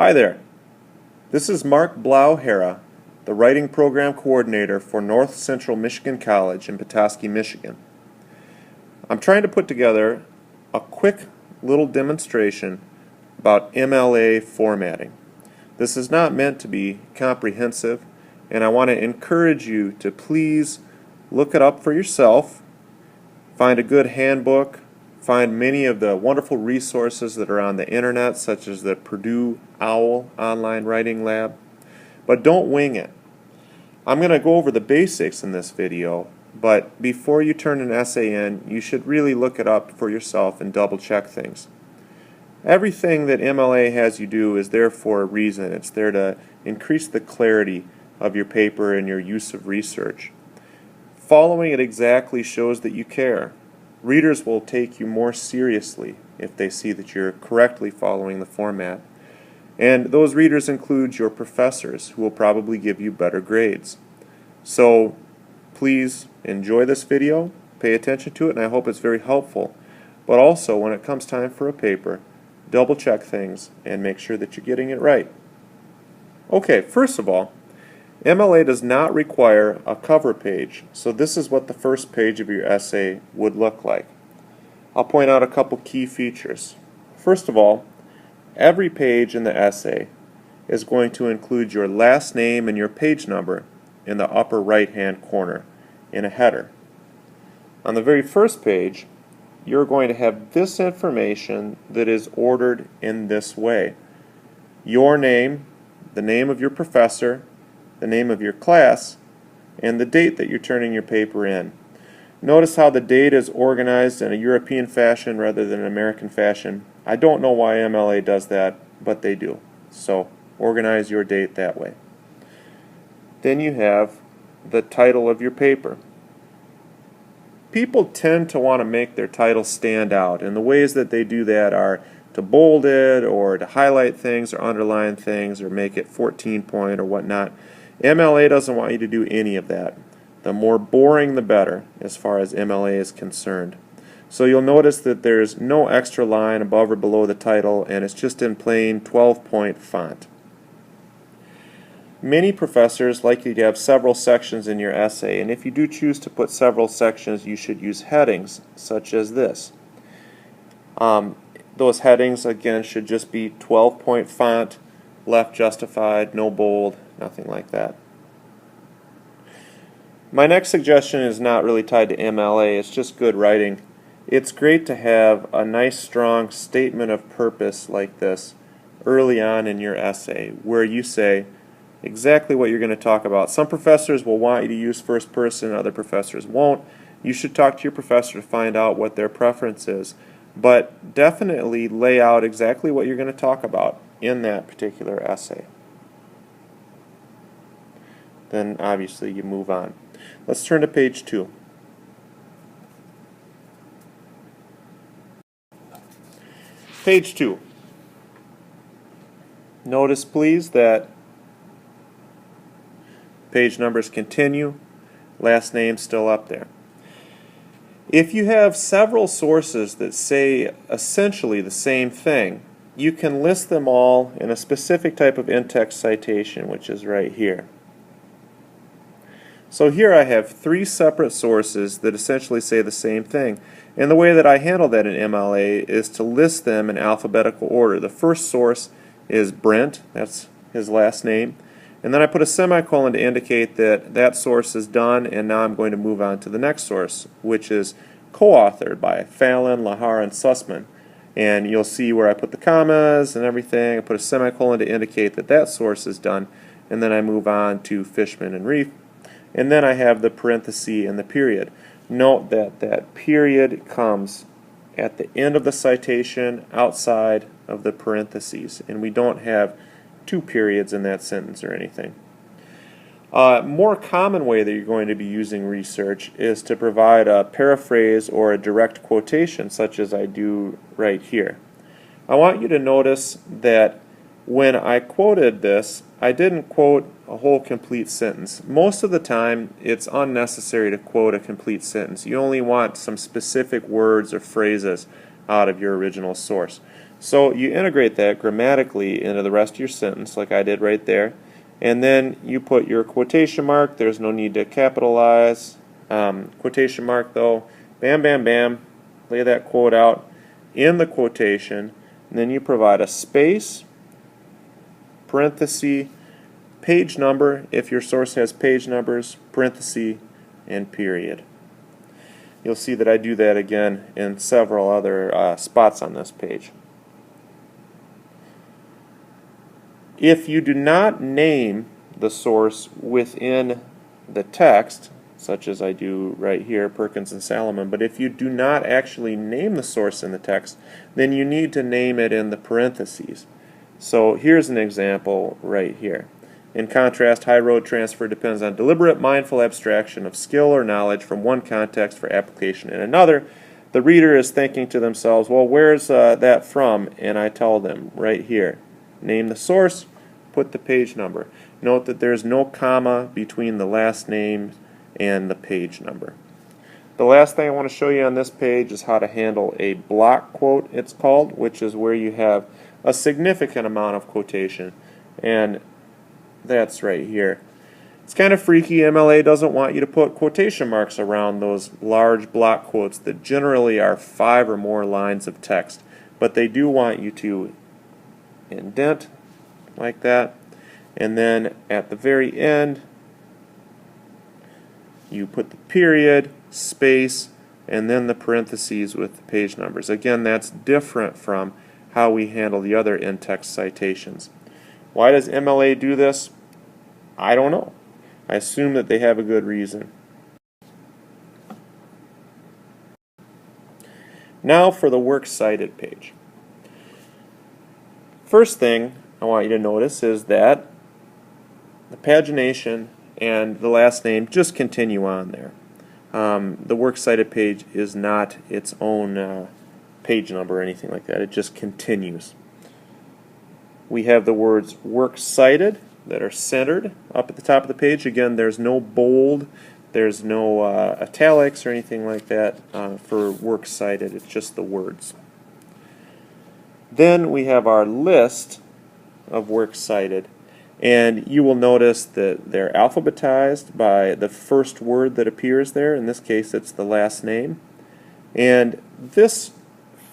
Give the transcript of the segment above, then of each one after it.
Hi there. This is Mark Blaauw-Hara, the Writing Program Coordinator for North Central Michigan College in Petoskey, Michigan. I'm trying to put together a quick little demonstration about MLA formatting. This is not meant to be comprehensive, and I want to encourage you to please look it up for yourself, find a good handbook, find many of the wonderful resources that are on the internet, such as the Purdue OWL Online Writing Lab, but don't wing it. I'm going to go over the basics in this video, but before you turn an essay in, you should really look it up for yourself and double check things. Everything that MLA has you do is there for a reason. It's there to increase the clarity of your paper and your use of research. Following it exactly shows that you care. Readers will take you more seriously if they see that you're correctly following the format. And those readers include your professors, who will probably give you better grades. So please enjoy this video, pay attention to it, and I hope it's very helpful. But also, when it comes time for a paper, double check things and make sure that you're getting it right. Okay, first of all, MLA does not require a cover page, so this is what the first page of your essay would look like. I'll point out a couple key features. First of all, every page in the essay is going to include your last name and your page number in the upper right-hand corner in a header. On the very first page, you're going to have this information that is ordered in this way. Your name, the name of your professor, the name of your class, and the date that you're turning your paper in. Notice how the date is organized in a European fashion rather than an American fashion. I don't know why MLA does that, but they do. So organize your date that way. Then you have the title of your paper. People tend to want to make their title stand out, and the ways that they do that are to bold it, or to highlight things, or underline things, or make it 14-point or whatnot. MLA doesn't want you to do any of that. The more boring the better as far as MLA is concerned. So you'll notice that there's no extra line above or below the title, and it's just in plain 12-point font. Many professors like you to have several sections in your essay, and if you do choose to put several sections, you should use headings such as this. Those headings, again, should just be 12-point font, left justified, no bold, nothing like that. My next suggestion is not really tied to MLA, it's just good writing. It's great to have a nice strong statement of purpose like this early on in your essay, where you say exactly what you're going to talk about. Some professors will want you to use first person, other professors won't. You should talk to your professor to find out what their preference is, but definitely lay out exactly what you're going to talk about in that particular essay. Then obviously you move on. Let's turn to page 2. Page 2. Notice please that page numbers continue, last name still up there. If you have several sources that say essentially the same thing, you can list them all in a specific type of in-text citation, which is right here. So here I have 3 separate sources that essentially say the same thing. And the way that I handle that in MLA is to list them in alphabetical order. The first source is Brent, that's his last name. And then I put a semicolon to indicate that that source is done, and now I'm going to move on to the next source, which is co-authored by Fallon, Lahar, and Sussman. And you'll see where I put the commas and everything. I put a semicolon to indicate that that source is done, and then I move on to Fishman and Reif. And then I have the parenthesis and the period. Note that that period comes at the end of the citation outside of the parentheses, and we don't have 2 periods in that sentence or anything. A more common way that you're going to be using research is to provide a paraphrase or a direct quotation, such as I do right here. I want you to notice that when I quoted this, I didn't quote a whole complete sentence. Most of the time, it's unnecessary to quote a complete sentence. You only want some specific words or phrases out of your original source. So you integrate that grammatically into the rest of your sentence like I did right there, and then you put your quotation mark. There's no need to capitalize. Quotation mark though, bam, bam, bam, lay that quote out in the quotation, and then you provide a space, parenthesis, page number, if your source has page numbers, parenthesis, and period. You'll see that I do that again in several other spots on this page. If you do not name the source within the text, such as I do right here, Perkins and Salomon, but if you do not actually name the source in the text, then you need to name it in the parentheses. So here's an example right here. In contrast, high road transfer depends on deliberate, mindful abstraction of skill or knowledge from one context for application in another. The reader is thinking to themselves, well, where's that from? And I tell them right here. Name the source, put the page number. Note that there's no comma between the last name and the page number. The last thing I want to show you on this page is how to handle a block quote, it's called, which is where you have a significant amount of quotation, and that's right here. It's kind of freaky. MLA doesn't want you to put quotation marks around those large block quotes that generally are 5 or more lines of text, but they do want you to indent like that, and then at the very end you put the period, space, and then the parentheses with the page numbers. Again, that's different from how we handle the other in-text citations. Why does MLA do this? I don't know. I assume that they have a good reason. Now for the works cited page. First thing I want you to notice is that the pagination and the last name just continue on there. The works cited page is not its own page number or anything like that. It just continues. We have the words works cited that are centered up at the top of the page. Again, there's no bold, there's no italics or anything like that for works cited. It's just the words. Then we have our list of works cited, and you will notice that they're alphabetized by the first word that appears there. In this case, it's the last name. And this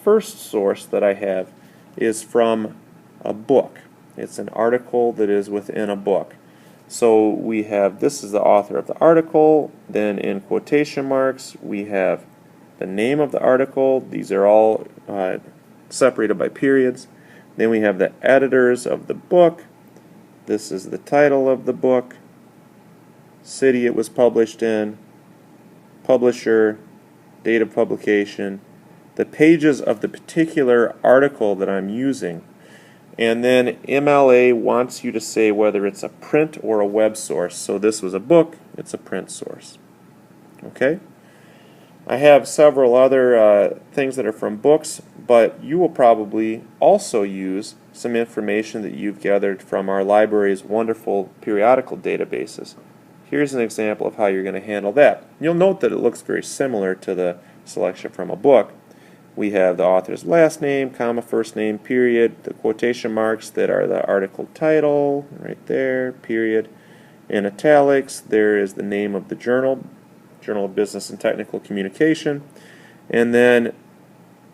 first source that I have is from a book. It's an article that is within a book. So we have, this is the author of the article, then in quotation marks we have the name of the article. These are all separated by periods. Then we have the editors of the book. This is the title of the book, city it was published in, publisher, date of publication, the pages of the particular article that I'm using. And then MLA wants you to say whether it's a print or a web source. So this was a book, it's a print source. Okay? I have several other things that are from books, but you will probably also use some information that you've gathered from our library's wonderful periodical databases. Here's an example of how you're going to handle that. You'll note that it looks very similar to the selection from a book. We have the author's last name, comma, first name, period, the quotation marks that are the article title, right there, period. In italics, there is the name of the journal, Journal of Business and Technical Communication, and then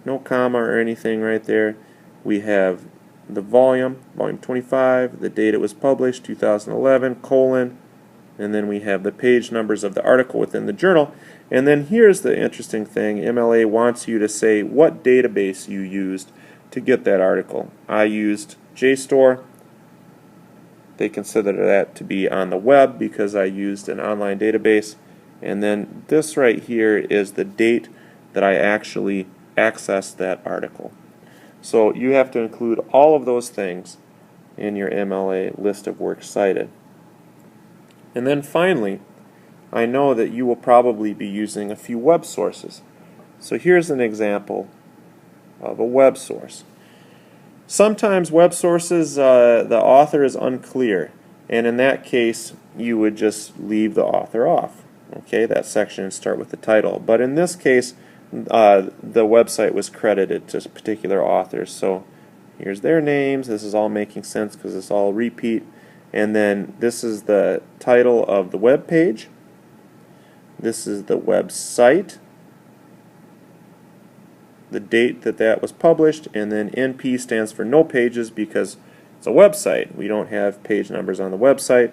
no comma or anything right there. We have the volume 25, the date it was published, 2011, colon, and then we have the page numbers of the article within the journal. And then here's the interesting thing. MLA wants you to say what database you used to get that article. I used JSTOR. They consider that to be on the web because I used an online database. And then this right here is the date that I actually accessed that article. So you have to include all of those things in your MLA list of works cited. And then finally, I know that you will probably be using a few web sources. So here's an example of a web source. Sometimes web sources, the author is unclear, and in that case you would just leave the author off. Okay, that section and start with the title. But in this case, the website was credited to particular authors, so Here's their names. This is all making sense because it's all repeat. And then this is the title of the web page. This is the website, the date that was published, and then NP stands for no pages because it's a website. We don't have page numbers on the website.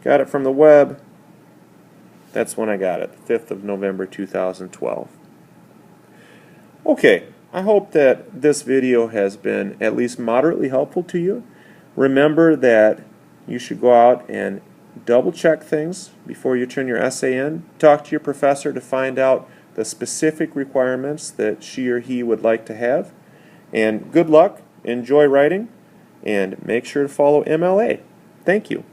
Got it from the web. That's when I got it, the 5th of November 2012. Okay, I hope that this video has been at least moderately helpful to you. Remember that you should go out and double check things before you turn your essay in. Talk to your professor to find out the specific requirements that she or he would like to have. And good luck, enjoy writing, and make sure to follow MLA. Thank you.